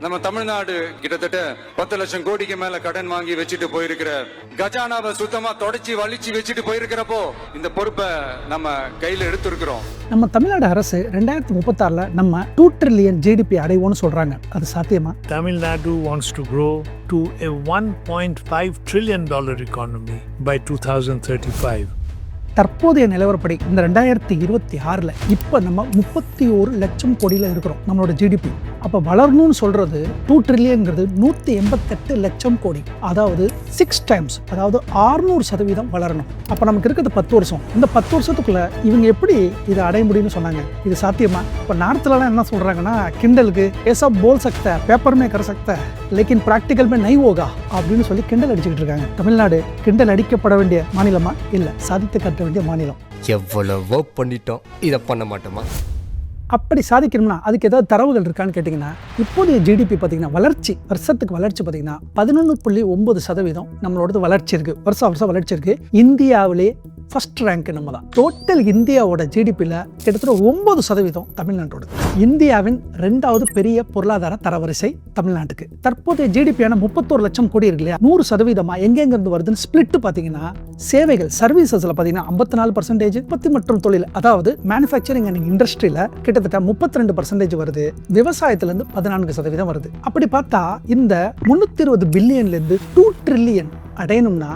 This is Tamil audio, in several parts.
நம்ம தமிழ்நாடு கிட்டத்தட்ட 10 லட்சம் கோடிக்கு மேல கடன் வாங்கி வச்சுட்டு போயிருக்கிற கஜானாவை சுத்தமா தொடச்சி வலிச்சு வச்சுட்டு போயிருக்கிறப்போ இந்த பொறுப்பை நம்ம கையில எடுத்திருக்கிறோம். நம்ம தமிழ்நாடு அரசு 2036 நம்ம 2 trillion GDP அடைவோம்னு சொல்றாங்க. அது சாத்தியமா? Tamil Nadu wants to grow to a $1.5 trillion economy by 2035. தற்போதைய நிலவரப்படி இந்த 2026 இப்போ நம்ம 31 லட்சம் கோடியில் இருக்கிறோம் நம்மளோட ஜிடிபி. அப்போ வளரணும்னு சொல்றது 2 ட்ரில்லியன்ங்கிறது 188 லட்சம் கோடி, அதாவது 6 டைம்ஸ், அதாவது 600% வளரணும். அப்போ நமக்கு இருக்கிறது 10 வருஷம். இந்த 10 வருஷத்துக்குள்ள இவங்க எப்படி இதை அடைய முடியும்னு சொன்னாங்க. இது சாத்தியமா? இப்போ நார்த்லலாம் என்ன சொல்றாங்கன்னா, கிண்டலுக்கு ஏசா போல் சக்த பேப்பர் மே கர சக்த லேக்கின் பிராக்டிகல் மே நை ஹோகா அப்படின்னு சொல்லி கிண்டல் அடிச்சுக்கிட்டு இருக்காங்க. தமிழ்நாடு கிண்டல் அடிக்கப்பட வேண்டிய மாநிலமா? இல்லை, சாதித்து காட்ட வேண்டிய மாநிலம். எவ்வளவோ பண்ணிட்டோம், இதை பண்ண மாட்டோமா? அப்படி சாதிக்கணும்னா அதுக்கு ஏதாவது தரவுகள் இருக்கான்னு கேட்டிங்கன்னா, இப்போதைய ஜிடிபி பார்த்தீங்கன்னா வளர்ச்சி, வருஷத்துக்கு வளர்ச்சி பார்த்தீங்கன்னா 11.9% நம்மளோடது வளர்ச்சி இருக்குது. வருஷம் வளர்ச்சி இருக்குது. இந்தியாவிலே ஃபர்ஸ்ட் ரேங்க் நம்ம தான். டோட்டல் இந்தியாவோட ஜிடிபியில் கிட்டத்தட்ட 9% தமிழ்நாட்டோட. இந்தியாவின் 2வது பெரிய பொருளாதார தரவரிசை தமிழ்நாட்டுக்கு. தற்போதைய ஜிடிபியான 31 லட்சம் கோடி இருக்கு இல்லையா, 100% எங்கெங்கிருந்து வருதுன்னு ஸ்பிளிட் பார்த்தீங்கன்னா, சேவைகள் சர்வீசஸ்ல பார்த்தீங்கன்னா 54%, உற்பத்தி மற்றும் தொழில் அதாவது மேனுஃபேக்சரிங் அண்ட் இண்டஸ்ட்ரியில கிட்டத்தட்ட 32% வருது. விவசாயத்திலிருந்து 14% வருது. அப்படி பார்த்தா இந்த 320 பில்லியன்லேருந்து 2 ட்ரில்லியன் அடையணும்னா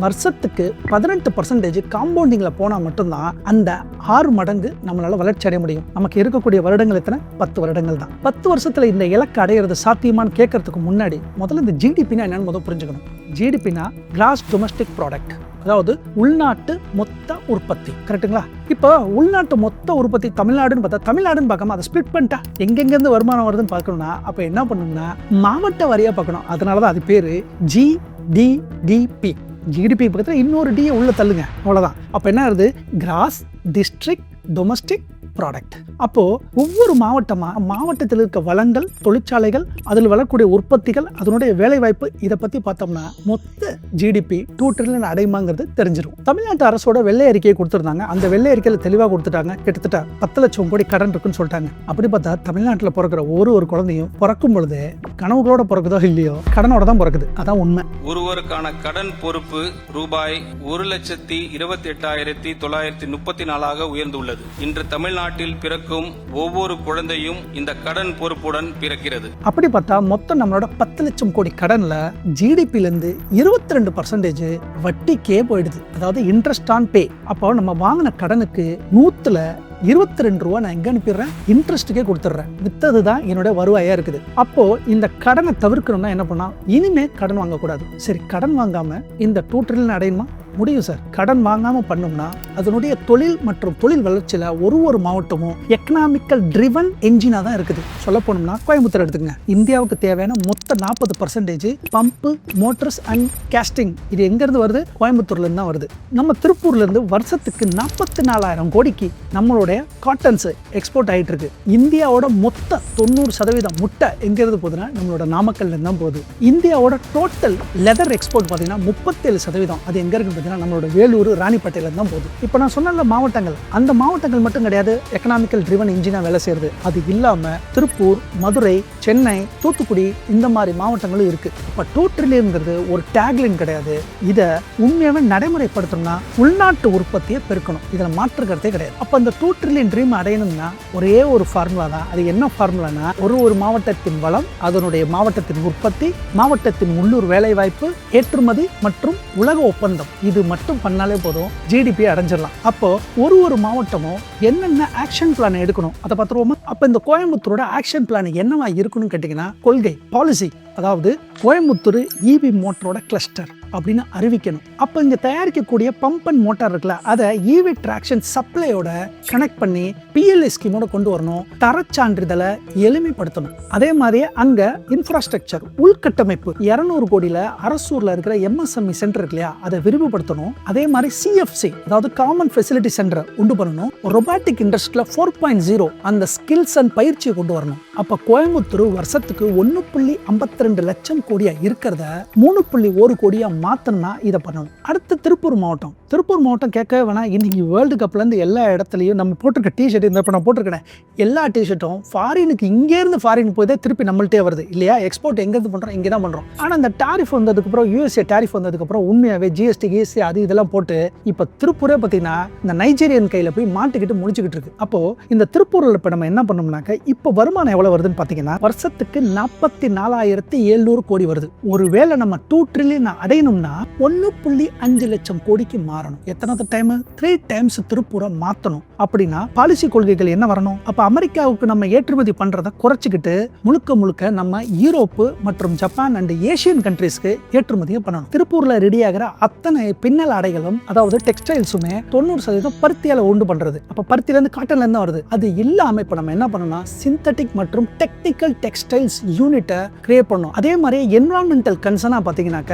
வருஷத்துக்கு 18% காம்பவுண்டிங்ல போனா மட்டும்தான் அந்த 6 மடங்கு நம்மளால வளர்ச்சி அடைய முடியும். நமக்கு இருக்கக்கூடிய வருடங்கள் எத்தனை? 10 வருடங்கள் தான். 10 வருஷத்துல இந்த இலக்கு அடையிறது சாத்தியமான்னு கேட்கறதுக்கு முன்னாடி முதல்ல இந்த ஜிடிபினா என்னன்னு முதல் புரிஞ்சுக்கணும். ஜிடிபினா கிராஸ் டொமஸ்டிக் ப்ராடக்ட், அதாவது உள்நாட்டு மொத்த உற்பத்தி. கரெக்டுங்களா? இப்போ உள்நாட்டு மொத்த உற்பத்தி தமிழ்நாடுன்னு பார்த்தா, தமிழ்நாடுன்னு பார்க்காம அதை ஸ்பிளிட் பண்ணிட்டா எங்கெங்கேருந்து வருமானம் வருதுன்னு பார்க்கணும்னா, அப்போ என்ன பண்ணணும்னா மாவட்ட வாரியாக பார்க்கணும். அதனால தான் அது பேர் ஜிடிபி. ஜிடிபி பக்கத்தில் இன்னொரு டியை உள்ள தள்ளுங்க, அவ்வளோதான். அப்போ என்ன ஆகுது? Cross district domestic product. அப்போ ஒவ்வொரு மாவட்டத்தில் இருக்க வளங்கள், தொழிற்சாலைகள், அதில் வளரக்கூடிய உற்பத்திகள், அதனுடைய வேலைவாய்ப்பு, இதை பத்தி பார்த்தோம்னா மொத்த ஜிடிபி 2 ட்ரில்லியன் அடையுமாங்கிறது தெரிஞ்சிடும். தமிழ்நாட்டு அரசோட வெள்ளை அறிக்கையை கொடுத்துருந்தாங்க. அந்த வெள்ளை அறிக்கையில் தெளிவாக கொடுத்துட்டாங்க. கிட்டத்தட்ட 10 லட்சம் கோடி கடன் இருக்குன்னு சொல்லிட்டாங்க. அப்படி பார்த்தா தமிழ்நாட்டில் பிறக்கிற ஒரு குழந்தையும் பிறக்கும் பொழுது கனவுகளோட பிறக்குதோ இல்லையோ கடனோட தான் பிறக்குது. அதான் உண்மை. ஒருவருக்கான கடன் பொறுப்பு ரூபாய் 1,28,934 உயர்ந்துள்ளது. இன்று தமிழ்நாட்டில் பிறக்கும் ஒவ்வொரு குழந்தையும் இந்த கடன் பொறுப்புடன் பிறக்கிறது. அப்படி பார்த்தா மொத்தம் நம்மளோட 10 லட்சம் கோடி கடன்ல ஜிடிபில இருந்து 22% வட்டிக்கே போயிடுது, அதாவது இன்ட்ரெஸ்ட் ஆன் பே. அப்போ நம்ம வாங்கின கடனுக்கு 122 ரூபா நான் எங்க அனுப்பிடுறேன்? இன்ட்ரெஸ்ட்டுக்கே கொடுத்துட்றேன். வித்ததுதான் என்னோட வருவாயா இருக்குது. அப்போ இந்த கடனை தவிர்க்கணும்னா என்ன பண்ணா, இனிமே கடன் வாங்கக்கூடாது. சரி, கடன் வாங்காம இந்த 2 ட்ரில்லியன் அடையுமா? முடியும் சார். கடன் வாங்காம பண்ணோம்னா அதனுடைய தொழில் மற்றும் தொழில் வளர்ச்சியில ஒரு மாவட்டமும் எக்கனாமிக்கல் ட்ரிவன் என்ஜினா தான் இருக்குது. சொல்ல போனோம்னா கோயம்புத்தூர் எடுத்துங்க. இந்தியாவுக்கு தேவையான மொத்த 40% பம்பு, மோட்டர்ஸ் அண்ட் கேஸ்டிங் இது எங்க இருந்து வருது? கோயம்புத்தூர்ல இருந்து தான் வருது. நம்ம திருப்பூர்ல இருந்து வருஷத்துக்கு 44,000 கோடிக்கு நம்மளுடைய காட்டன்ஸ் எக்ஸ்போர்ட் ஆயிட்டு இருக்கு. இந்தியாவோட மொத்த 90% முட்டை எங்க இருந்து போகுதுன்னா நம்மளோட நாமக்கல்ல இருந்து தான் போகுது. இந்தியாவோட டோட்டல் லெதர் எக்ஸ்போர்ட் பார்த்தீங்கன்னா 37%. அது எங்க இருக்கு? நம்மளோட வேலூர், ராணிப்பேட்டையில தான் போகுது. இப்போ நான் சொன்ன மாவட்டங்கள், அந்த மாவட்டங்கள் மட்டும் கிடையாது எக்கனாமிக்கல் ட்ரிவன் இன்ஜினா வேலை செய்யறது. அது இல்லாம திருப்பூர், மதுரை, சென்னை, தூத்துக்குடி இந்த மாதிரி மாவட்டங்களும் இருக்கு. இப்போ 2 ட்ரில்லியன்ங்கிறது ஒரு டேக்லைன் கிடையாது. இதை உண்மையாவே நடைமுறைப்படுத்தணும்னா உள்நாட்டு உற்பத்தியை பெருக்கணும். இதில் மாற்று கருத்தே கிடையாது. அப்போ அந்த 2 ட்ரில்லியன் ட்ரீம் அடையணும்னா ஒரே ஒரு ஃபார்முலா தான். அது என்ன ஃபார்முலானா, ஒரு மாவட்டத்தின் வளம், அதனுடைய மாவட்டத்தின் உற்பத்தி, மாவட்டத்தின் உள்ளூர் வேலைவாய்ப்பு, ஏற்றுமதி மற்றும் உலக ஒப்பந்தம். இது மட்டும் பண்ணாலே போதும், ஜிடிபி அடைஞ்சிடலாம். அப்போ ஒரு மாவட்டமும் என்னென்ன ஆக்ஷன் பிளான் எடுக்கணும் அதை பார்த்துருவோமா? அப்போ இந்த கோயம்புத்தூரோட ஆக்ஷன் பிளான் என்னவா இருக்கணும்னு கேட்டிங்கன்னா, கொள்கை, பாலிசி, அதாவது கோயம்புத்தூர் இவி மோட்டரோட கிளஸ்டர் அப்படின்னு அறிவிக்கணும். அப்போ இங்கே தயாரிக்கக்கூடிய பம்ப் அண்ட் மோட்டார் இருக்குல்ல, அதை இவி டிராக்ஷன் சப்ளையோட கனெக்ட் பண்ணி பிஎல்ஐ ஸ்கீமோட கொண்டு வரணும். தரச்சான்றிதழை எளிமைப்படுத்தணும். அதே மாதிரியே அங்கே இன்ஃப்ராஸ்ட்ரக்சர், உள்கட்டமைப்பு 200 கோடியில் அரசூரில் இருக்கிற எம்எஸ்எம்இ சென்டர் இருக்கு இல்லையா, அதை விரிவுபடுத்தணும். அதே மாதிரி சிஎஃப்சி, அதாவது காமன் ஃபெசிலிட்டி சென்டரை உண்டு பண்ணணும். ரொபாட்டிக் இண்டஸ்ட்ரியில் 4.0 அந்த ஸ்கில்ஸ் அண்ட் பயிற்சியை கொண்டு வரணும். அப்போ கோயம்புத்தூர் வருஷத்துக்கு 1.55 22 லட்சம் கோடியா இருக்கிறத 3.1 கோடியா மாத்தணும்னா இதை பண்ணணும். அடுத்து திருப்பூர் மாவட்டம். திருப்பூர் மாவட்டம் கேட்க வேணா, இன்னைக்கு வேர்ல்டு கப்ல இருந்து எல்லா இடத்துலையும் நம்ம போட்டிருக்க டிஷர்ட், இந்த இப்போ நான் போட்டிருக்கேன் எல்லா டிஷர்ட்டும் ஃபாரினுக்கு இங்கேருந்து ஃபாரின் போய் தான் திருப்பி நம்மள்ட்டே வருது இல்லையா? எக்ஸ்போர்ட் எங்கேருந்து பண்ணுறோம், இங்கே தான் பண்ணுறோம். ஆனால் இந்த டாரிஃப் வந்ததுக்கப்புறம், யூஎஸ்ஏ டாரிஃப் வந்ததுக்கப்புறம் உண்மையாகவே ஜிஎஸ்டி கிஎஸ்டி அது இதெல்லாம் போட்டு இப்போ திருப்பூரே பார்த்தீங்கன்னா இந்த நைஜீரியன் கையில் போய் மாட்டிக்கிட்டு முடிச்சுக்கிட்டு இருக்கு. அப்போ இந்த திருப்பூரில் இப்போ நம்ம என்ன பண்ணோம்னாக்க, இப்போ வருமானம் எவ்வளோ வருதுன்னு பார்த்தீங்கன்னா வருஷத்துக்கு 44,700 கோடி வருது. ஒருவேளை நம்ம 2 ட்ரில்லியன் அடையணும்னா 1.5 லட்சம் கோடிக்கு மாறணும். எத்தனை டைம்? 3 டைம்ஸ் திருப்பூரை மாற்றணும். அப்படின்னா பாலிசி கொள்கைகள் என்ன வரணும்? அப்போ அமெரிக்காவுக்கு நம்ம ஏற்றுமதி பண்றதை குறைச்சிக்கிட்டு முழுக்க முழுக்க நம்ம யூரோப்பு மற்றும் ஜப்பான் அண்ட் ஏசியன் கண்ட்ரீஸ்க்கு ஏற்றுமதியை பண்ணணும். திருப்பூர்ல ரெடி ஆகிற அத்தனை பின்னல் ஆடைகளும், அதாவது டெக்ஸ்டைல்ஸுமே 90% பருத்தியால உண்டு பண்றது. அப்ப பருத்தில இருந்து காட்டன்ல இருந்து வருது. அது இல்லாம இப்ப நம்ம என்ன பண்ணணும்னா சிந்தட்டிக் மற்றும் டெக்னிக்கல் டெக்ஸ்டைல்ஸ் யூனிட்டை கிரியேட் பண்ணணும். அதே மாதிரி என்விரான்மெண்டல் கன்சர்னா பாத்தீங்கன்னாக்க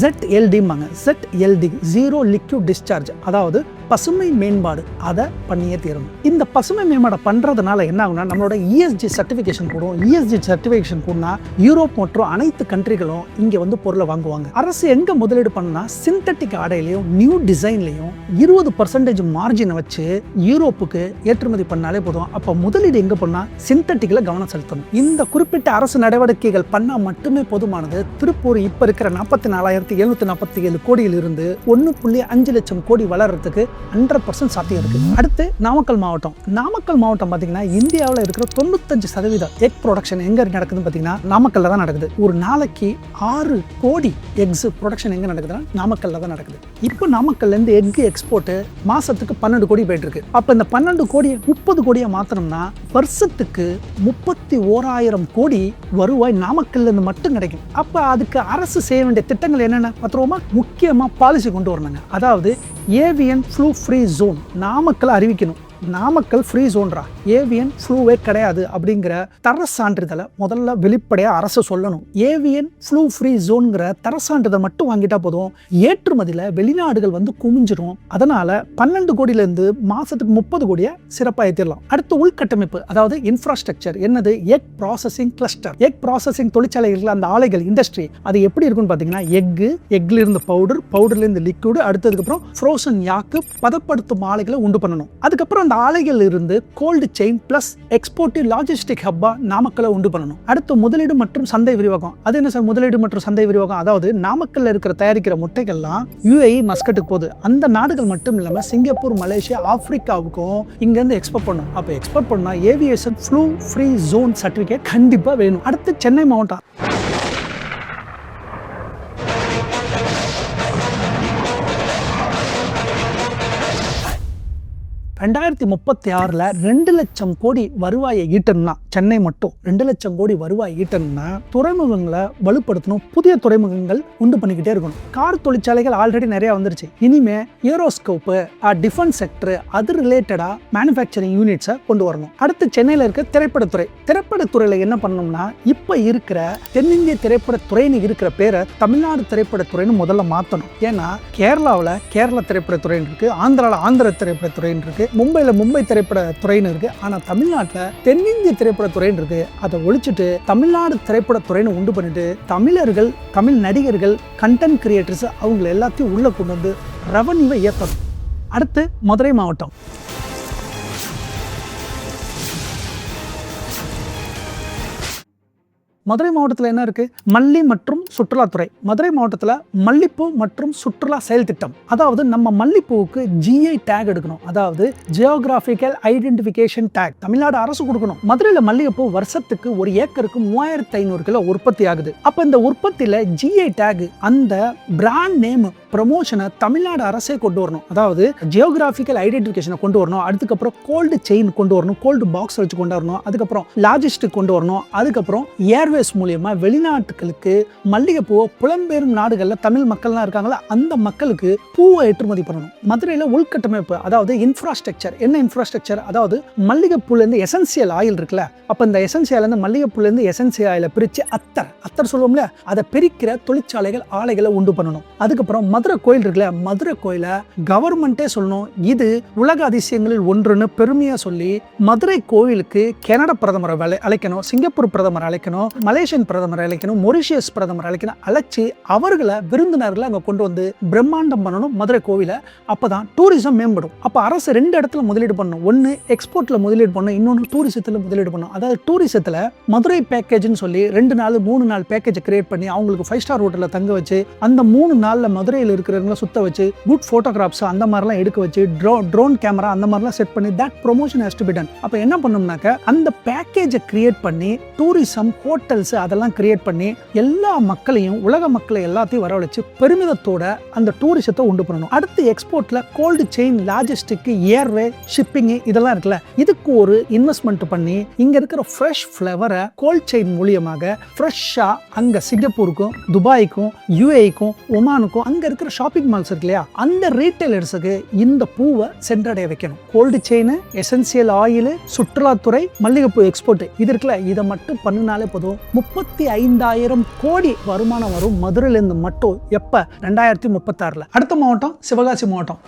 ZLD-ங்க. ZLD ஜீரோ லிக்விட் டிஸ்சார்ஜ், அதாவது பசுமை மேம்பாடு, அதை பண்ணியே தீரணும். இந்த பசுமை மேம்பாடு பண்றதுனால என்ன ஆகும்னா நம்மளோட ESG சர்டிபிகேஷன் கூடும். ESG சர்டிபிகேஷன் கூடனா யூரோப் மற்றும் அனைத்து கண்ட்ரிகளும் இங்க வந்து பொருளை வாங்குவாங்க. அரசு எங்க முதலீடு பண்ணா சிந்தட்டிக் ஆடையிலையும் நியூ டிசைன்லையும் 20% மார்ஜினை வச்சு யூரோப்புக்கு ஏற்றுமதி பண்ணாலே போதும். அப்ப முதலீடு எங்க பண்ணா சிந்தட்டிக்ல கவனம் செலுத்தணும். இந்த குறிப்பிட்ட அரசு நடவடிக்கைகள் பண்ணா மட்டுமே போதுமானது. திருப்பூர் இப்ப இருக்கிற 44,747 கோடியில் இருந்து 1.5 லட்சம் கோடி வளர்றதுக்கு 100% சாத்தியம் இருக்கு. அடுத்து நாமக்கல் மாவட்டம். நாமக்கல் மாவட்டம் பாத்தீங்கன்னா இந்தியாவில் இருக்கிற 95% எக் ப்ரொடக்ஷன் எங்க நடக்குதுன்னு பாத்தீங்கன்னா நாமக்கல்ல தான் நடக்குது. ஒரு நாளைக்கு 6 கோடி எக்ஸ் ப்ரொடக்ஷன் எங்க நடக்குதுன்னா நாமக்கல்ல தான் நடக்குது. இப்போ நாமக்கல்ல இருந்து எக் எக்ஸ்போர்ட் மாசத்துக்கு 12 கோடி போயிட்டு இருக்கு. அப்ப இந்த 12 கோடியை 30 கோடியா மாத்தணும்னா வருஷத்துக்கு 31,000 கோடி வருவாய் நாமக்கல்ல இருந்து மட்டும் கிடைக்கும். அப்ப அதுக்கு அரசு செய்ய வேண்டிய திட்டங்கள் என்னென்ன பத்திரமா முக்கியமா பாலிசி கொண்டு வரணுங்க. அதாவது avian flu free zone Namakkal அறிவிக்கணும். நாமக்கல் ஃப்ரீ ஜோன்ரா, ஏவியன் ஃப்ளூவே கிடையாது அப்படிங்கிற தர சான்றிதழை முதல்ல வெளிப்படையாக அரசு சொல்லணும். ஏவியன் ஃப்ளூ ஃப்ரீ ஜோன்கிற தர சான்றிதழ் மட்டும் வாங்கிட்டா போதும், ஏற்றுமதியில் வெளிநாடுகள் வந்து குமிஞ்சிரும். அதனால 12 கோடியிலேருந்து மாசத்துக்கு 30 கோடியை சிறப்பாக ஏற்றிடலாம். அடுத்து உள்கட்டமைப்பு, அதாவது இன்ஃப்ராஸ்ட்ரக்சர். என்னது? Egg processing cluster. Egg processing தொழிற்சாலைகள், அந்த ஆலைகள், இண்டஸ்ட்ரி, அது எப்படி இருக்குன்னு பார்த்தீங்கன்னா எக்ல இருந்து பவுடர்ல இருந்து லிக்விட், அடுத்ததுக்கப்புறம் ஃப்ரோசன் யாக்கு, பதப்படுத்தும் ஆலைகளை உண்டு பண்ணணும். அதுக்கப்புறம் ஆலைகள் இருந்து கோல்டு செயின் பிளஸ் எக்ஸ்போர்ட்டிவ் லாஜிஸ்டிக் ஹப்பா நாமக்கல்ல உண்டு பண்ணணும். அடுத்து முதலீடு மற்றும் சந்தை விரிவாக்கம். அது என்ன சார் முதலீடு மற்றும் சந்தை விரிவாக்கம்? அதாவது நாமக்கல்ல இருக்கிற தயாரிக்கிற முட்டைகள்லாம் UAE மஸ்கட்டுக்கு போகுது. அந்த நாடுகள் மட்டும் இல்லாம சிங்கப்பூர், மலேசியா, ஆப்பிரிக்காவுக்கும் இங்க இருந்து எக்ஸ்போர்ட் பண்ணணும். அப்ப எக்ஸ்போர்ட் பண்ணா aviation flu free zone certificate கண்டிப்பா வேணும். அடுத்து சென்னை மாவட்டம். 2036 2 லட்சம் கோடி வருவாயை ஈட்டணும்னா, சென்னை மட்டும் 2 லட்சம் கோடி வருவாய் ஈட்டணும்னா துறைமுகங்களை வலுப்படுத்தணும். புதிய துறைமுகங்கள் உண்டு பண்ணிக்கிட்டே இருக்கணும். கார் தொழிற்சாலைகள் ஆல்ரெடி நிறைய வந்துருச்சு. இனிமே ஏரோஸ்கோப்பு, டிஃபென்ஸ் செக்டர், அது ரிலேட்டடா மேனுஃபேக்சரிங் யூனிட்ஸை கொண்டு வரணும். அடுத்து சென்னையில் இருக்க திரைப்படத்துறை. திரைப்படத்துறையில என்ன பண்ணணும்னா இப்ப இருக்கிற தென்னிந்திய திரைப்படத்துறைன்னு இருக்கிற பேரை தமிழ்நாடு திரைப்படத்துறைன்னு முதல்ல மாற்றணும். ஏன்னா கேரளாவில் கேரள திரைப்படத்துறைன்னு இருக்கு, ஆந்திராவில் ஆந்திர திரைப்படத்துறைன்னு இருக்கு, மும்பையில் மும்பை திரைப்படத்துறைன்னு இருக்கு. ஆனா தமிழ்நாட்டில் தென்னிந்திய திரைப்படத்துறைன்னு இருக்கு. அதை ஒழிச்சிட்டு தமிழ்நாடு திரைப்படத்துறைன்னு உண்டு பண்ணிட்டு தமிழர்கள், தமிழ் நடிகர்கள், கண்டென்ட் கிரியேட்டர்ஸ் அவங்களை எல்லாத்தையும் உள்ள கொண்டு வந்து ரெவன்யூவை ஏற்றணும். அடுத்து மதுரை மாவட்டம். மதுரை மாவட்டத்தில் என்ன இருக்கு? மல்லி மற்றும் சுற்றுலாத்துறை. மதுரை மாவட்டத்தில் மல்லிப்பூ மற்றும் சுற்றுலா செயல் திட்டம். அதாவது நம்ம மல்லிப்பூவுக்கு GI டேக் எடுக்கணும், அதாவது ஜியோகிராபிக்கல் ஐடென்டிஃபிகேஷன் டேக் தமிழ்நாடு அரசு கொடுக்கணும். மதுரையில் மல்லிகைப்பூ வருஷத்துக்கு 1 ஏக்கருக்கு 3500 கிலோ உற்பத்தி ஆகுது. அப்ப இந்த உற்பத்தியில GI டேக், அந்த பிராண்ட் நேம் ப்ரமோஷனை தமிழ்நாடு அரசே கொண்டு வரணும். அதாவது ஜியோகிராபிக்கல் ஐடென்டிஃபிகேஷனை கொண்டு வரணும். அதுக்கப்புறம் கோல்டு செயின் கொண்டு வரணும், கோல்டு பாக்ஸ் வச்சு கொண்டு வரணும். அதுக்கப்புறம் லாஜிஸ்டிக் கொண்டு வரணும். அதுக்கப்புறம் ஏர்வேஸ் மூலியமா வெளிநாட்டுகளுக்கு மல்லிகைப்பூவை புலம்பெயரும் நாடுகள்ல தமிழ் மக்கள்லாம் இருக்காங்களா, அந்த மக்களுக்கு பூவை ஏற்றுமதி பண்ணணும். மதுரையில உள்கட்டமைப்பு, அதாவது இன்ஃப்ராஸ்ட்ரக்சர். என்ன இன்ஃப்ராஸ்ட்ரக்சர்? அதாவது மல்லிகைப்பூல இருந்து எசென்சியல் ஆயில் இருக்குல்ல, அப்ப இந்த எசென்சியல் இருந்து மல்லிகைப்பூல இருந்து எசென்சியல் ஆயில பிரிச்சு அத்தர் சொல்லுவோம்ல, அதை பிரிக்கிற தொழிற்சாலைகள், ஆலைகளை உண்டு பண்ணணும். அதுக்கப்புறம் மதுரை கோயில் இருக்குல்ல, மதுரை கோயில கவர்மெண்டே சொல்லணும் இது உலக அதிசயங்களில் ஒன்றுன்னு பெருமையா சொல்லி மதுரை கோயிலுக்கு கனடா பிரதமரை அழைக்கணும், சிங்கப்பூர் பிரதமர் அழைக்கணும், மலேசியன் பிரதமர் அழைக்கணும், மொரிஷியஸ் பிரதமர் அழைக்கணும், அழைச்சி அவர்களை விருந்தினர்களை அங்கே கொண்டு வந்து பிரம்மாண்டம் பண்ணணும் மதுரை கோவிலை. அப்பதான் டூரிசம் மேம்படும். அப்போ அரசு 2 இடத்துல முதலீடு பண்ணணும். ஒன்று எக்ஸ்போர்ட்ல முதலீடு பண்ணணும், இன்னொன்று டூரிசத்தில் முதலீடு பண்ணணும். அதாவது டூரிசத்தில் மதுரை பேக்கேஜ்னு சொல்லி 2 நாள் 3 நாள் பேக்கேஜை கிரியேட் பண்ணி அவங்களுக்கு 5 ஸ்டார் ஹோட்டலில் தங்க வச்சு அந்த 3 நாளில் மதுரையில் இருக்கிறவங்க சுத்த வச்சு குட் ஃபோட்டோகிராஃப்ஸ் அந்த மாதிரிலாம் எடுக்க வச்சு ட்ரோன் கேமரா அந்த மாதிரிலாம் செட் பண்ணி that promotion has to be done. அப்போ என்ன பண்ணணும்னாக்க அந்த பேக்கேஜை கிரியேட் பண்ணி டூரிசம் ஹோட்டல்ஸ் அதெல்லாம் கிரியேட் பண்ணி எல்லா மக்களையும் உலக மக்களை எல்லாத்தையும் வரவழைச்சு பெருமிதத்தோட அந்த டூரிசத்தை உண்டு பண்ணணும். அடுத்து எக்ஸ்போர்ட்ல cold chain, logistic, airway, shipping இதெல்லாம் இருக்குல்ல, இதுக்கு ஒரு இன்வெஸ்ட்மெண்ட் பண்ணி இங்க இருக்கிற ஃப்ரெஷ் ஃப்ளவரை கோல்ட் செயின் மூலியமாக ஃப்ரெஷ்ஷா அங்க சிங்கப்பூருக்கும் துபாய்க்கும் யுஏக்கும் ஒமானுக்கும் அங்க இருக்கிற ஷாப்பிங் மால்ஸ் இருக்கு இல்லையா, அந்த ரீட்டைலர்ஸுக்கு இந்த பூவை சென்றடைய வைக்கணும். கோல்டு செயின், எசென்சியல் ஆயில், சுற்றுலாத்துறை, மல்லிகைப்பூ எக்ஸ்போர்ட் இது இருக்குல்ல, இதை மட்டும் பண்ணினாலே போதும் 35,000 கோடி வருமானம் வரும் மதுரையிலிருந்து மட்டும். எப்ப? 2036. அடுத்த மாவட்டம் சிவகாசி மாவட்டம்.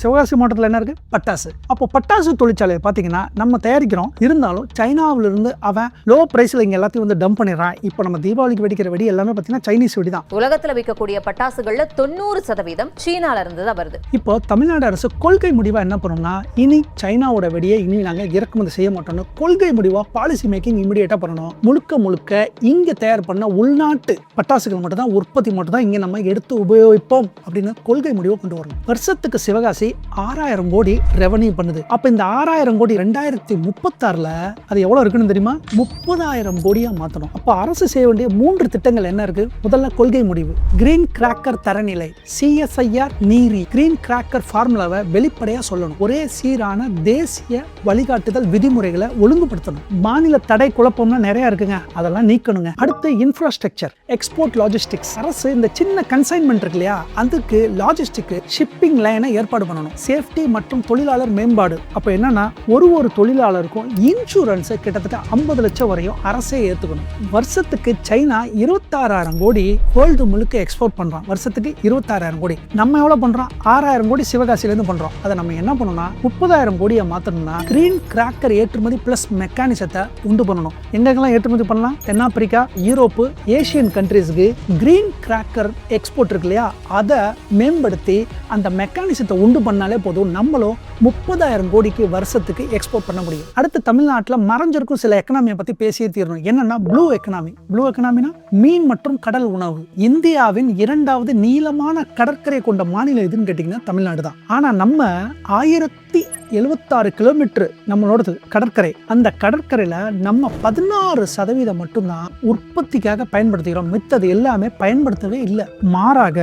சிவகாசி மாவட்டத்தில் என்ன இருக்குது? பட்டாசு. அப்போ பட்டாசு தொழிற்சாலையை பார்த்தீங்கன்னா நம்ம தயாரிக்கிறோம், இருந்தாலும் சைனாவிலிருந்து அவன் லோ ப்ரைஸில் இங்கே எல்லாத்தையும் வந்து டம்ப் பண்ணிடுறான். இப்போ நம்ம தீபாவளிக்கு வெடிக்கிற வெடி எல்லாமே பார்த்தீங்கன்னா சைனீஸ் வெடி தான். உலகத்தில் விற்கக்கூடிய பட்டாசுகளில் 90% சீனால இருந்து தான் வருது. இப்போ தமிழ்நாடு அரசு கொள்கை முடிவாக என்ன பண்ணணும்னா, இனி சைனாவோட வெடியை இனி நாங்கள் இறக்குமதி செய்ய மாட்டோம்னு கொள்கை முடிவாக பாலிசி மேக்கிங் இமிடியேட்டாக பண்ணணும். முழுக்க இங்கே தயார் பண்ண உள்நாட்டு பட்டாசுகள் மட்டும் தான், உற்பத்தி மட்டும் தான் இங்கே நம்ம எடுத்து உபயோகிப்போம் அப்படின்னு கொள்கை முடிவை கொண்டு வரணும். வருஷத்துக்கு சிவகாசி 6,000 கோடி ரெவன்யூ பண்ணுது. அப்ப இந்த 6,000 கோடி 2036 அது எவ்வளவு இருக்குன்னு தெரியுமா? 30,000 கோடியா மாத்தணும். அப்ப அரசு செய்ய வேண்டிய 3 திட்டங்கள் என்ன இருக்கு? முதல்ல கொள்கை முடிவு, கிரீன் கிராக்கர் தரநிலை, CSIR நீரி, கிரீன் கிராக்கர் ஃபார்முலாவை வெளிப்படையா சொல்லணும். ஒரே சீரான தேசிய வழிகாட்டுதல் விதிமுறைகளை ஒழுங்குபடுத்தணும். மாநில தடை குழப்பம்னா நிறைய இருக்குங்க, அதெல்லாம் நீக்கணுங்க. அடுத்து இன்ஃப்ராஸ்ட்ரக்சர், எக்ஸ்போர்ட் லாஜிஸ்டிக்ஸ். அரசு இந்த சின்ன கன்சைன்மெண்ட் இருக்கு இல்லையா, அதுக்கு லாஜிஸ்டிக் ஷிப்பிங் லைனை ஏற்பாடு பண்ணணும். சேஃப்டி மற்றும் தொழிலாளர் மேம்பாடு. அப்ப என்னன்னா ஒரு தொழிலாளருக்கும் இன்சூரன்ஸ் கிட்டத்தட்ட 50 லட்சம் வரையும் அரசே ஏத்துக்கணும். வருஷத்துக்கு சைனா 26,000 கோடி வேர்ல்டு முழுக்க எக்ஸ்போர்ட் பண்றான். வருஷத்துக்கு 26,000 கோடி. நம்ம எவ்வளவு பண்றோம்? 6,000 கோடி சிவகாசில இருந்து பண்றோம். அதை நம்ம என்ன பண்ணணும்னா 30,000 கோடியை மாத்தணும்னா கிரீன் கிராக்கர் ஏற்றுமதி பிளஸ் மெக்கானிசத்தை உண்டு பண்ணணும். எங்கெல்லாம் ஏற்றுமதி பண்ணலாம்? தென்னாப்பிரிக்கா, யூரோப்பு, ஏசியன் கண்ட்ரீஸ்க்கு கிரீன் கிராக்கர் எக்ஸ்போர்ட் இருக்கு இல்லையா, அதை மேம்படுத்தி அந்த மெக்கானிசத்தை உண்டு பண்ணாலே போதும், நம்மளும் 30,000 கோடிக்கு வருஷத்துக்கு எக்ஸ்போர்ட் பண்ண முடியும். அடுத்து தமிழ்நாட்டில் மறைஞ்சிருக்கும் சில எக்கனாமியை பத்தி பேசியே தீரணும். என்னன்னா ப்ளூ எக்கனாமி. ப்ளூ எக்கனாமினா மீன் மற்றும் கடல் உணவு. இந்தியாவின் 2வது நீளமான கடற்கரை கொண்ட மாநிலம் எதுன்னு கேட்டீங்கன்னா தமிழ்நாடு தான். ஆனா நம்ம 1076 கிலோமீட்டர் நம்மளோட கடற்கரை. அந்த கடற்கரையில நம்ம 16% மட்டும்தான் உற்பத்திக்காக பயன்படுத்துகிறோம். மித்தது எல்லாமே பயன்படுத்தவே இல்லை. மாறாக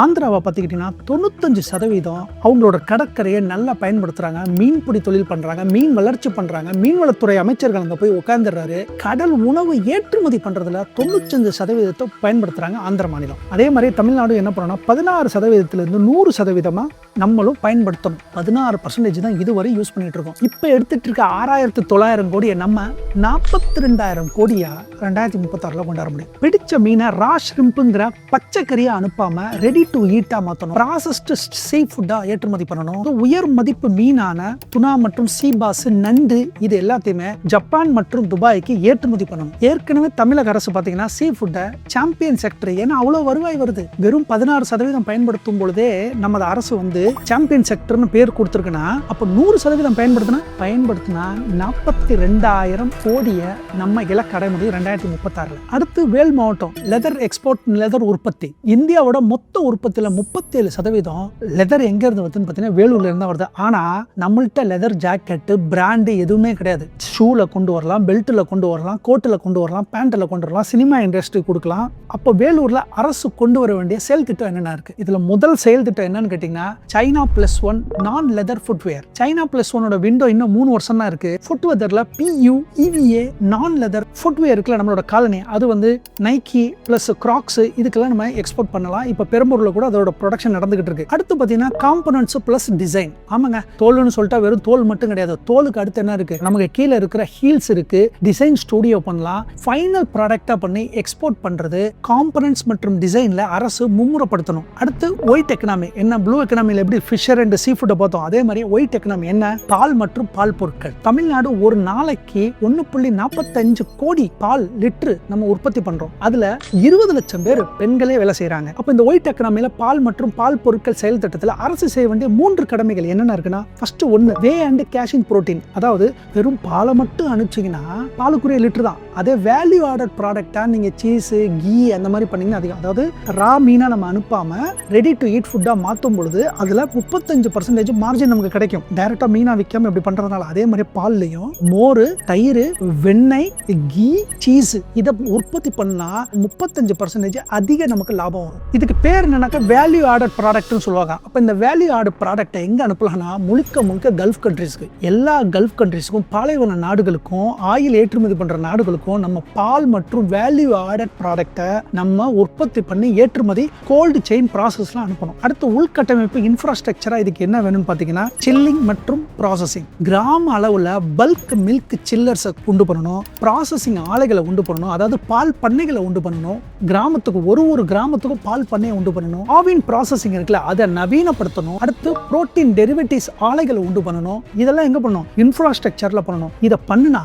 ஆந்திராவை பார்த்துக்கிட்டீங்கன்னா 95% அவங்களோட கடற்கரையை நல்லா பயன்படுத்துறாங்க. மீன்பிடி தொழில் பண்றாங்க, மீன் வளர்ச்சி பண்றாங்க. மீன்வளத்துறை அமைச்சர்கள் அங்க போய் உட்கார்ந்துறாரு. கடல் உணவு ஏற்றுமதி பண்றதுல 95% பயன்படுத்துறாங்க ஆந்திர மாநிலம். அதே மாதிரி தமிழ்நாடு என்ன பண்ணணும்? 16%லிருந்து 100% நம்மளும் பயன்படுத்தணும். 16% தான் இதுவரை யூஸ் பண்ணிட்டு இருக்கோம். இப்ப எடுத்துட்டு இருக்க 6,900 கோடியை நம்ம 42,000 கோடியா 2036 கொண்டாட முடியும். பிடிச்ச மீனை ரா ஷ்ரிம்ப்ங்கிற பச்சைக்கறியா அனுப்பாம ரெடி டு ஈட்டா மாத்தணும். ப்ராசஸ்டு சீ ஃபுட்டா ஏற்றுமதி பண்ணணும். உயர் மதிப்பு மீனான துனா மற்றும் சீபாஸ், நண்டு இது எல்லாத்தையுமே ஜப்பான் மற்றும் துபாய்க்கு ஏற்றுமதி பண்ணணும். ஏற்கனவே தமிழக அரசு பாத்தீங்கன்னா சீ ஃபுட்டை சாம்பியன் செக்டர், ஏன்னா அவ்வளவு வருவாய் வருது. வெறும் 16% பயன்படுத்தும் பொழுதே நமது அரசு வந்து சாம்பியன் செக்டர்னு பேர் கொடுத்திருக்குன்னா, அப்ப 100% பயன்படுத்தினா 42,000 கோடியை நம்ம இலக்கு அடைய முடியும் 2036. அடுத்து வேல் மாவட்டம். லெதர் எக்ஸ்போர்ட், லெதர் உற்பத்தி. இந்தியாவோட மொத்த உற்பத்தியில 37% லெதர் எங்க இருந்து வருதுன்னு பார்த்தீங்கன்னா வேலூர்ல இருந்தா வருது. ஆனா நம்மள்ட்ட லெதர் ஜாக்கெட் பிராண்டு எதுவுமே கிடையாது. ஷூல கொண்டு வரலாம், பெல்ட்ல கொண்டு வரலாம், கோட்டில் கொண்டு வரலாம், பேண்ட்ல கொண்டு வரலாம், சினிமா இண்டஸ்ட்ரி கொடுக்கலாம். அப்போ வேலூர்ல அரசு கொண்டு வர வேண்டிய செயல் திட்டம் என்னென்ன இருக்கு? இதுல முதல் செயல் திட்டம் என்னன்னு கேட்டீங்கன்னா சைனா +1 நான் லெதர் ஃபுட்வேர். சைனா +1 விண்டோ இன்னும் 3 வருஷம் தான் இருக்கு. ஃபுட்வேர்ல PU EVA நான் லெதர் ஃபுட்வேர் இருக்குல்ல நம்மளோட காலனி, அது வந்து நைக்கி பிளஸ் கிராக்ஸ் இதுக்கெல்லாம் நம்ம எக்ஸ்போர்ட் பண்ணலாம். இப்ப பெரம்பூர்ல கூட அதோட ப்ரொடக்ஷன் நடந்துகிட்டு இருக்கு. அடுத்து பாத்தீங்கன்னா காம்பனன்ட்ஸ் பிளஸ் டிசைன். ஆமாங்க, தோல்னு சொல்லிட்டா வெறும் தோல் மட்டும் கிடையாது. தோலுக்கு அடுத்து என்ன இருக்கு? நமக்கு கீழே இருக்கிற ஹீல்ஸ் இருக்கு. டிசைன் ஸ்டுடியோ பண்ணலாம். ஃபைனல் ப்ராடக்டா பண்ணி எக்ஸ்போர்ட் பண்றது. காம்பனன்ட்ஸ் மற்றும் டிசைன்ல அரசு மும்முரப்படுத்தணும். அடுத்து ஒயிட் எக்கனாமி. என்ன ப்ளூ எக்கனாமில எப்படி ஃபிஷர் அண்ட் சீ ஃபுட்டை பார்த்தோம், அதே மாதிரி ஒயிட் எக்கனாமி என்ன? பால் மற்றும் பால் பொருட்கள். தமிழ்நாடு ஒரு நாளைக்கு 1.45 கோடி பால் லிட்டர் நம்ம உற்பத்தி பண்றோம். அதுல 20 லட்சம் பேர் பெண்களே வேலை செய்யறாங்க. அப்ப இந்த ஒயிட் எக்கனாமில பால் மற்றும் பால் பொருட்கள் செயல் திட்டத்தில் அரசு செய்ய வேண்டிய 3 கடமைகள் என்னென்ன இருக்குன்னா, first 1 way and cashing protein. அதாவது வெறும் பாலை மட்டும் அனுப்பிச்சிங்கன்னா பாலுக்குரிய லிட்டர் தான். அதே வேல்யூ ஆடட் ப்ராடக்டா நீங்க சீஸ், கீ அந்த மாதிரி பண்ணீங்கன்னா அதிகம். அதாவது ரா மீனா நம்ம அனுப்பாம ரெடி டு ஈட் ஃபுட்டா மாற்றும் பொழுது அதுல 35% மார்ஜின் நமக்கு கிடைக்கும். டைரக்டா மீனா விற்காம இப்படி பண்றதுனால. அதே மாதிரி பால்லையும் மோர், தயிர், வெண்ணெய், கீ, சீஸ் இதை உற்பத்தி பண்ணா 35% அதிக நமக்கு லாபம் வரும். இதுக்கு பேர் என்னன்னாக்கா வேல்யூ ஆடட் ப்ராடக்ட்னு சொல்லுவாங்க. அப்ப இந்த வேல்யூ ஆடட் ப்ராடக்ட்டை எங்க அனுப்பலாம்னா முழுக்க கல்ஃப் கண்ட்ரீஸ்க்கு. எல்லா கல்ஃப் கண்ட்ரீஸ்க்கும், பாலைவன நாடுகளுக்கும், ஆயில் ஏற்றுமதி பண்ற நாடுகளுக்கும் நம்ம பால் மற்றும் வேல்யூ ஆடட் ப்ராடக்ட்டை நம்ம உற்பத்தி பண்ணி ஏற்றுமதி கோல்டு செயின் ப்ராசஸ்ல அனுப்பணும். அடுத்து உள்கட்டமைப்பு இன்ஃப்ராஸ்ட்ரக்சரா இதுக்கு என்ன வேணும்னு பாத்தீங்கன்னா சில்லிங் மற்றும் ப்ராசஸிங். கிராம அளவுல பல்க் மில்க் சில்லர்ஸை உண்டு பண்ணணும். ப்ராசஸிங் ஆலைகளை உண்டு பண்ணணும். அதாவது பால் பண்ணைகளை உண்டு பண்ணணும். கிராமத்துக்கு ஒரு கிராமத்துக்கும் பால் பண்ணையை உண்டு பண்ணணும். ஆவின் ப்ராசஸிங் இருக்குல்ல, அதை நவீனப்படுத்தணும். அடுத்து புரோட்டீன் டெரிவேட்டிவ்ஸ் ஆலைகளை உண்டு பண்ணணும். இதெல்லாம் எங்க பண்ணணும்? இன்ஃப்ராஸ்ட்ரக்சர்ல பண்ணணும். இதை பண்ணுனா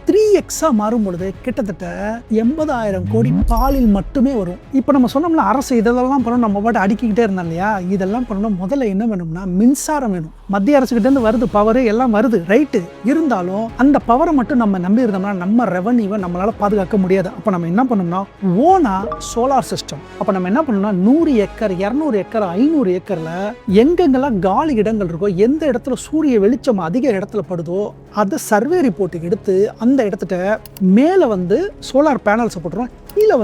3x மாறும் பொழுது கிட்டத்தட்ட 80,000 கோடி பாலில் மட்டுமே வரும். இப்போ நம்ம சொன்னோம்ல அரசு இதெல்லாம் பண்ணணும், நம்ம பாட்டு அடிக்கிட்டே இருந்தோம் இல்லையா? இதெல்லாம் பண்ணணும். முதல்ல என்ன வேணும்னா மின்சாரம் வேணும். மத்திய அரசுகிட்ட இருந்து வருது, பவர் எல்லாம் வருது, ரைட்டு. இருந்தாலும் அந்த பவரை மட்டும் நம்ம நம்பி இருந்தோம்னா நம்ம ரெவன்யூவை நம்மளால பாதுகாக்க முடியாது. அப்போ நம்ம என்ன பண்ணோம்னா ஓனா சோலார் சிஸ்டம். அப்போ நம்ம என்ன பண்ணோம்னா 100 ஏக்கர், 200 ஏக்கர், 500 ஏக்கர்ல எங்கெங்கெல்லாம் காலி இடங்கள் இருக்கோ, எந்த இடத்துல சூரிய வெளிச்சம் அதிக இடத்துல படுதோ அதை சர்வே ரிப்போர்ட்டுக்கு எடுத்து அந்த இடத்துல மேலே சோலார் பேனல்ஸ் போட்டுரும். கீழே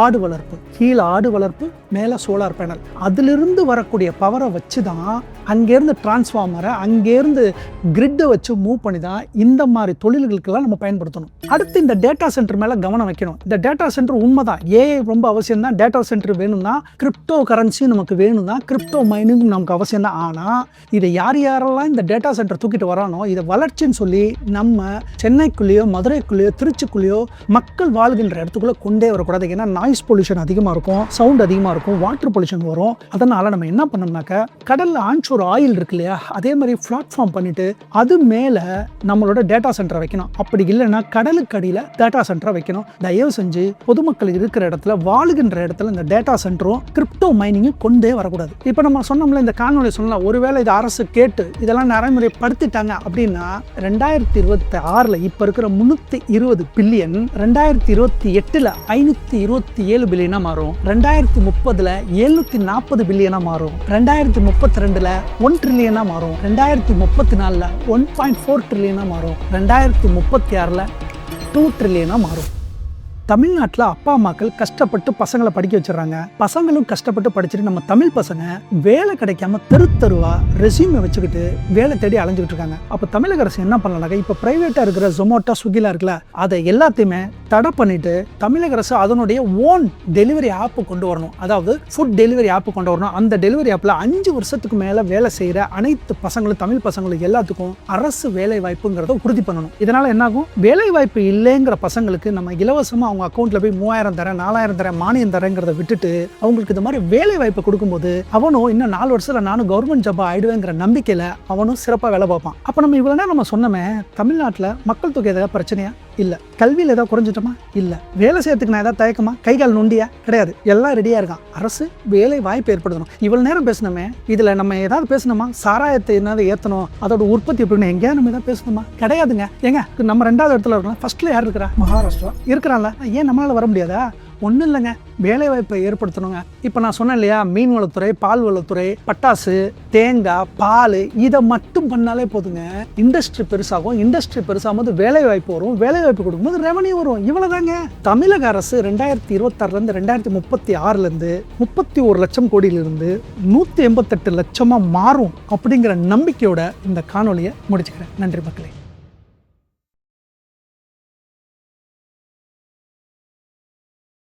ஆடு வளர்ப்பு, கீழே ஆடு வளர்ப்பு, மேலே சோலார் பேனல். அதிலிருந்து வரக்கூடிய பவரை வச்சு தான் அங்கேருந்து டிரான்ஸ்ஃபார்மரை, அங்கேருந்து கிரிட்டை வச்சு மூவ் பண்ணி தான் இந்த மாதிரி தொழில்களுக்கெல்லாம் நம்ம பயன்படுத்தணும். அடுத்து இந்த டேட்டா சென்டர் மேலே கவனம் வைக்கணும். இந்த டேட்டா சென்டர் உண்மைதான், ஏஐ ரொம்ப அவசியம் தான். டேட்டா சென்டர் வேணும்னா கிரிப்டோ கரன்சி நமக்கு வேணும் தான், கிரிப்டோ மைனிங் நமக்கு அவசியம் தான். ஆனால் இதை யாரெல்லாம் இந்த டேட்டா சென்டர் தூக்கிட்டு வரானோ இதை வளர்ச்சின்னு சொல்லி நம்ம சென்னைக்குள்ளேயோ, மதுரைக்குள்ளேயோ, திருச்சிக்குள்ளேயோ மக்கள் வாழ்கின்ற இடத்துக்குள்ளே கொண்டே வரக்கூடாது. ஏன்னா நாய்ஸ் பொல்யூஷன் அதிகமாக இருக்கும், சவுண்ட் அதிகமாக இருக்கும், வாட்டர் பொல்யூஷன் வரும். அதனால நம்ம என்ன பண்ணோம்னாக்க கடல்ல ஆன்ஷோர் ஆயில் இருக்கு இல்லையா, அதே மாதிரி பிளாட்ஃபார்ம் பண்ணிட்டு அது மேல நம்மளோட டேட்டா சென்டரை வைக்கணும். அப்படி இல்லைன்னா கடலுக்கு அடியில டேட்டா சென்டரை வைக்கணும். தயவு செஞ்சு பொதுமக்கள் இருக்கிற இடத்துல, வாழுகின்ற இடத்துல இந்த டேட்டா சென்டரும் கிரிப்டோ மைனிங்கும் கொண்டே வரக்கூடாது. இப்போ நம்ம சொன்னோம்ல, இந்த காணொலி சொல்லலாம், ஒருவேளை இது அரசு கேட்டு இதெல்லாம் நடைமுறைப்படுத்திட்டாங்க அப்படின்னா 2026 இப்ப இருக்கிற 320 பில்லியன் 2028 527 பில்லியனா மாறும். 2030 740 பில்லியனா மாறும். 2032 1 ட்ரில்லியனா மாறும். 2034 1.4 ட்ரில்லியனா மாறும். 2036 2 ட்ரில்லியனா மாறும். தமிழ்நாட்டில் அப்பா அம்மாக்கள் கஷ்டப்பட்டு பசங்களை படிக்க வச்சிடறாங்க. பசங்களும் கஷ்டப்பட்டு படிச்சுட்டு நம்ம தமிழ் பசங்க வேலை கிடைக்காம தெருவா ரெஸ்யூமை வச்சுக்கிட்டு வேலை தேடி அலைஞ்சிக்கிட்டு இருக்காங்க. அப்போ தமிழக அரசு என்ன பண்ணலாம்னாக்க, இப்போ பிரைவேட்டாக இருக்கிற ஜொமேட்டோ, ஸ்விக்கிலாம் இருக்குல்ல, அதை எல்லாத்தையுமே தடை பண்ணிட்டு தமிழக அரசு அதனுடைய ஓன் டெலிவரி ஆப்பு கொண்டு வரணும். அதாவது ஃபுட் டெலிவரி ஆப்பு கொண்டு வரணும். அந்த டெலிவரி ஆப்பில் 5 வருஷத்துக்கு மேலே வேலை செய்கிற அனைத்து பசங்களும், தமிழ் பசங்களும் எல்லாத்துக்கும் அரசு வேலை வாய்ப்புங்கிறத உறுதி பண்ணணும். இதனால என்னாகும், வேலை வாய்ப்பு இல்லைங்கிற பசங்களுக்கு நம்ம இலவசமாக அவங்க அக்கௌண்ட்ல போய் 3000 தரேன், 4000 தரேன், மானியம் தரேங்கிறத விட்டுட்டு அவங்களுக்கு இந்த மாதிரி வேலை வாய்ப்பு கொடுக்கும்போது அவனும் இன்னும் 4 வருஷத்துல நானும் கவர்மெண்ட் ஜாப் ஆயிடுவேங்கிற நம்பிக்கையில அவனும் சிறப்பாக வேலை பார்ப்பான். அப்ப நம்ம இவ்வளவு நேரம் நம்ம சொன்னோமே, தமிழ்நாட்டில் மக்கள் தொகை ஏதாவது பிரச்சனையா? இல்ல. கல்வியில் ஏதாவது குறைஞ்சிட்டோமா? இல்ல. வேலை செய்யறதுக்கு நான் ஏதாவது தயக்கமா? கை கால் நொண்டியா? கிடையாது. எல்லாம் ரெடியா இருக்கான். அரசு வேலை வாய்ப்பு ஏற்படுத்தணும். இவ்வளவு நேரம் பேசணுமே, இதுல நம்ம ஏதாவது பேசணுமா? சாராயத்தை என்னது ஏத்தணும், அதோட உற்பத்தி எப்படின்னு எங்கேயா நம்ம ஏதாவது பேசணுமா? கிடையாதுங்க. ஏங்க நம்ம 2வது இடத்துல இருக்கலாம், ஃபர்ஸ்ட்ல யார் இருக்கிறா? மகாராஷ்டிரா இருக்கிறான்ல. ஏன் நம்மளால வர முடியாதா? ஒன்றும் இல்லைங்க, வேலை வாய்ப்பை ஏற்படுத்தணுங்க. இப்போ நான் சொன்னேன் இல்லையா, மீன் வளத்துறை, பால் வளத்துறை, பட்டாசு, தேங்காய், பால், இதை மட்டும் பண்ணாலே போதுங்க. இண்டஸ்ட்ரி பெருசாகும். இண்டஸ்ட்ரி பெருசாகும்போது வேலை வாய்ப்பு வரும். வேலை வாய்ப்பு கொடுக்கும்போது ரெவன்யூ வரும். இவ்வளவுதாங்க. தமிழக அரசு 2026 2036 31 லட்சம் கோடியிலிருந்து 188 லட்சமா மாறும் அப்படிங்கிற நம்பிக்கையோட இந்த காணொலியை முடிச்சுக்கிறேன். நன்றி மக்களே.